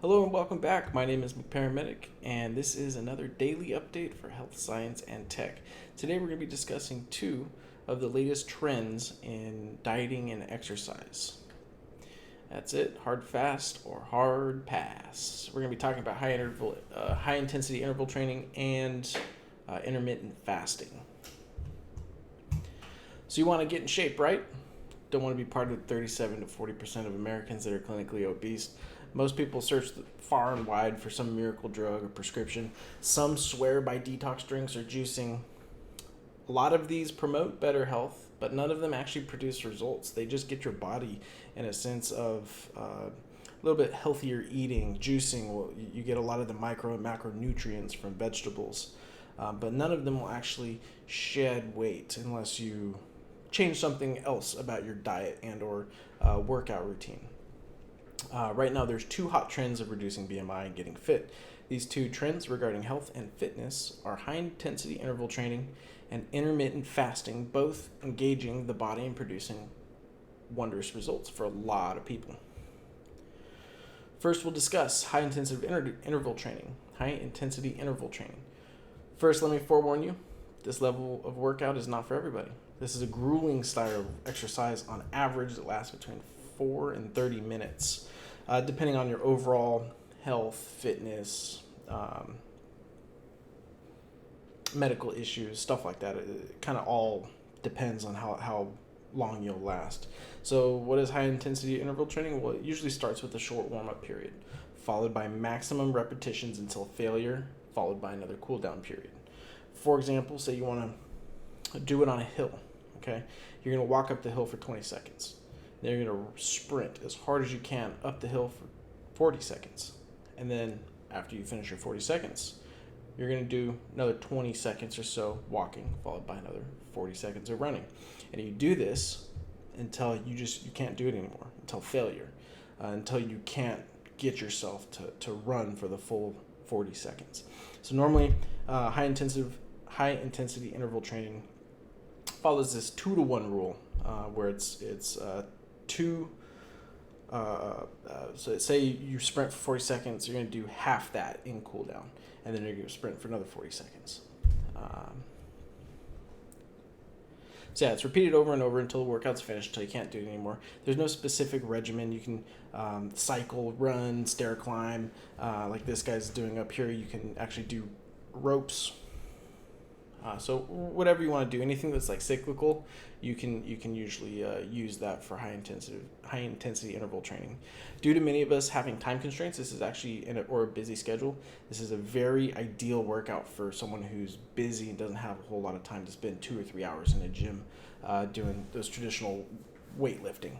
Hello and welcome back. My name is Paramedic, and this is another daily update for health, science, and tech. Today we're going to be discussing two of the latest trends in dieting and exercise. That's it, hard fast or hard pass. We're going to be talking about high intensity interval training and intermittent fasting. So you want to get in shape, right? Don't want to be part of the 37 to 40% of Americans that are clinically obese. Most people search far and wide for some miracle drug or prescription. Some swear by detox drinks or juicing. A lot of these promote better health, but none of them actually produce results. They just get your body in a sense of a little bit healthier eating. Juicing, well, you get a lot of the micro and macronutrients from vegetables, but none of them will actually shed weight unless you change something else about your diet and or workout routine. Right now, there's two hot trends of reducing BMI and getting fit. These two trends regarding health and fitness are high-intensity interval training and intermittent fasting, both engaging the body and producing wondrous results for a lot of people. First, we'll discuss high-intensity interval training. High-intensity interval training. First, let me forewarn you, this level of workout is not for everybody. This is a grueling style of exercise on average that lasts between 4 and 30 minutes, depending on your overall health, fitness, medical issues, stuff like that. It kind of all depends on how long you'll last. So what is high intensity interval training? Well, it usually starts with a short warm-up period, followed by maximum repetitions until failure, followed by another cool down period. For example, say you want to do it on a hill, okay? You're going to walk up the hill for 20 seconds. Then you're going to sprint as hard as you can up the hill for 40 seconds. And then after you finish your 40 seconds, you're going to do another 20 seconds or so walking, followed by another 40 seconds of running. And you do this until you can't do it anymore, until failure, until you can't get yourself to run for the full 40 seconds. So normally high intensity interval training follows this 2-to-1 rule, where it's two. So say you sprint for 40 seconds, you're going to do half that in cool down, and then you're going to sprint for another 40 seconds. So yeah, it's repeated over and over until the workout's finished, until you can't do it anymore. There's no specific regimen. You can cycle, run, stair climb, like this guy's doing up here. You can actually do ropes. So whatever you want to do, anything that's like cyclical, you can usually use that for high intensity interval training. Due to many of us having time constraints, this is actually or a busy schedule. This is a very ideal workout for someone who's busy and doesn't have a whole lot of time to spend 2 or 3 hours in a gym doing those traditional weightlifting.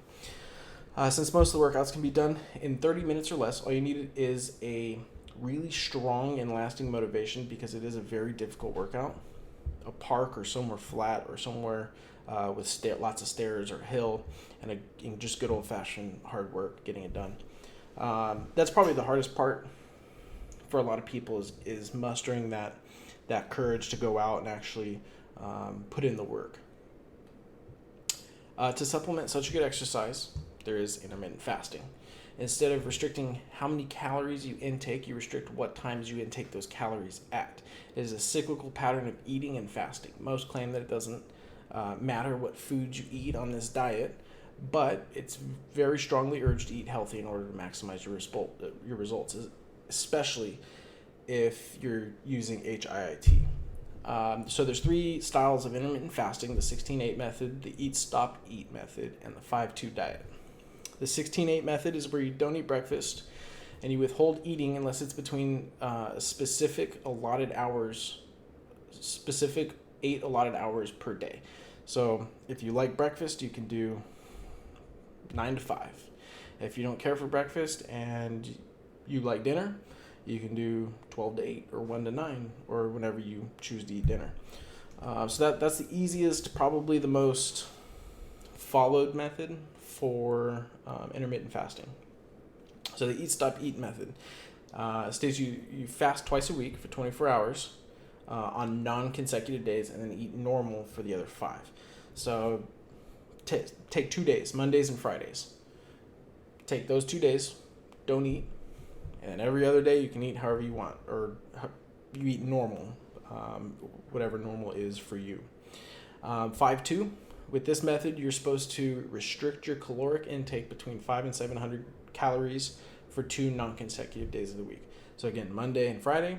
Since most of the workouts can be done in 30 minutes or less, all you need is a really strong and lasting motivation, because it is a very difficult workout. A park or somewhere flat or somewhere with lots of stairs or hill, and just good old-fashioned hard work getting it done. That's probably the hardest part for a lot of people is mustering that courage to go out and actually put in the work. To supplement such a good exercise, there is intermittent fasting. Instead of restricting how many calories you intake, you restrict what times you intake those calories at. It is a cyclical pattern of eating and fasting. Most claim that it doesn't matter what foods you eat on this diet, but it's very strongly urged to eat healthy in order to maximize your results, especially if you're using HIIT. So there's 3 styles of intermittent fasting: the 16-8 method, the eat, stop, eat method, and the 5-2 diet. The 16-8 method is where you don't eat breakfast and you withhold eating unless it's between specific 8 allotted hours per day. So if you like breakfast, you can do 9 to 5. If you don't care for breakfast and you like dinner, you can do 12 to 8 or 1 to 9, or whenever you choose to eat dinner. So that's the easiest, probably the most followed method for intermittent fasting. So the eat, stop, eat method states you fast twice a week for 24 hours on non-consecutive days, and then eat normal for the other 5. So take 2 days, Mondays and Fridays. Take those 2 days, don't eat, And every other day you can eat however you want, or you eat normal, whatever normal is for you. 5-2. With this method, you're supposed to restrict your caloric intake between 500 and 700 calories for 2 non-consecutive days of the week. So again, Monday and Friday,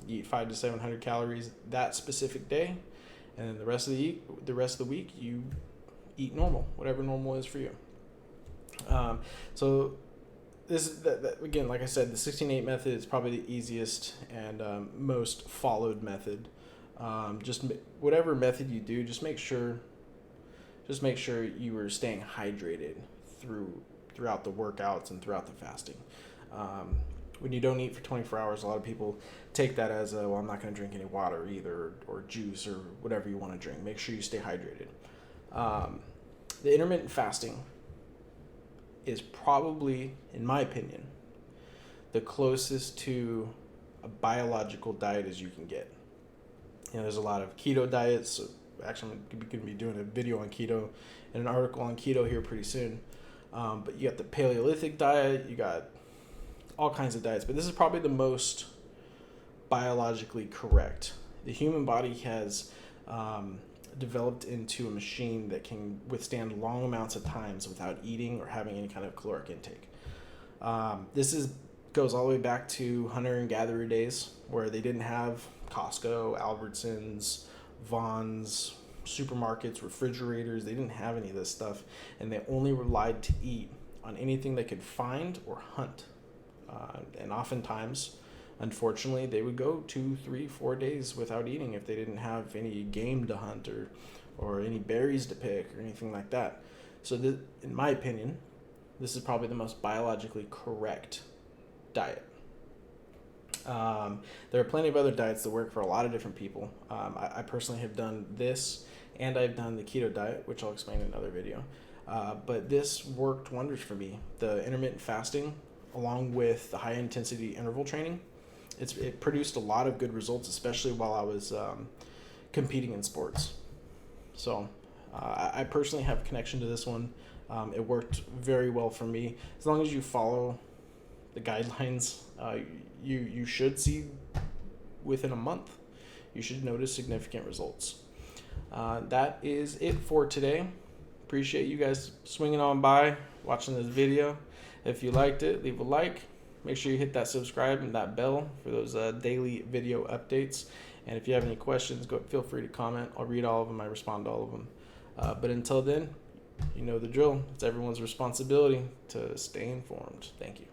you eat 500 to 700 calories that specific day, and then the rest of the week you eat normal, whatever normal is for you. So this is again, like I said, the 16-8 method is probably the easiest and most followed method. Just whatever method you do, just make sure you are staying hydrated throughout the workouts and throughout the fasting. When you don't eat for 24 hours, a lot of people take that as well, I'm not going to drink any water either, or juice, or whatever you want to drink. Make sure you stay hydrated. The intermittent fasting is probably, in my opinion, the closest to a biological diet as you can get. There's a lot of keto diets. So actually, I'm going to be doing a video on keto and an article on keto here pretty soon. But you got the Paleolithic diet, you got all kinds of diets, but this is probably the most biologically correct. The human body has developed into a machine that can withstand long amounts of times without eating or having any kind of caloric intake. This goes all the way back to hunter and gatherer days, where they didn't have Costco, Albertsons, Vons, supermarkets, refrigerators. They didn't have any of this stuff, and they only relied to eat on anything they could find or hunt. And oftentimes, unfortunately, they would go 2, 3, 4 days without eating if they didn't have any game to hunt or any berries to pick or anything like that. So in my opinion, this is probably the most biologically correct diet. There are plenty of other diets that work for a lot of different people. I personally have done this, and I've done the keto diet, which I'll explain in another video. But this worked wonders for me. The intermittent fasting, along with the high intensity interval training, it produced a lot of good results, especially while I was competing in sports. So I personally have a connection to this one. It worked very well for me. As long as you follow the guidelines, you should see within a month, you should notice significant results. That is it for today. Appreciate you guys swinging on by, watching this video. If you liked it, leave a like. Make sure you hit that subscribe and that bell for those daily video updates. And if you have any questions, feel free to comment. I'll read all of them. I respond to all of them. But until then, you know the drill. It's everyone's responsibility to stay informed. Thank you.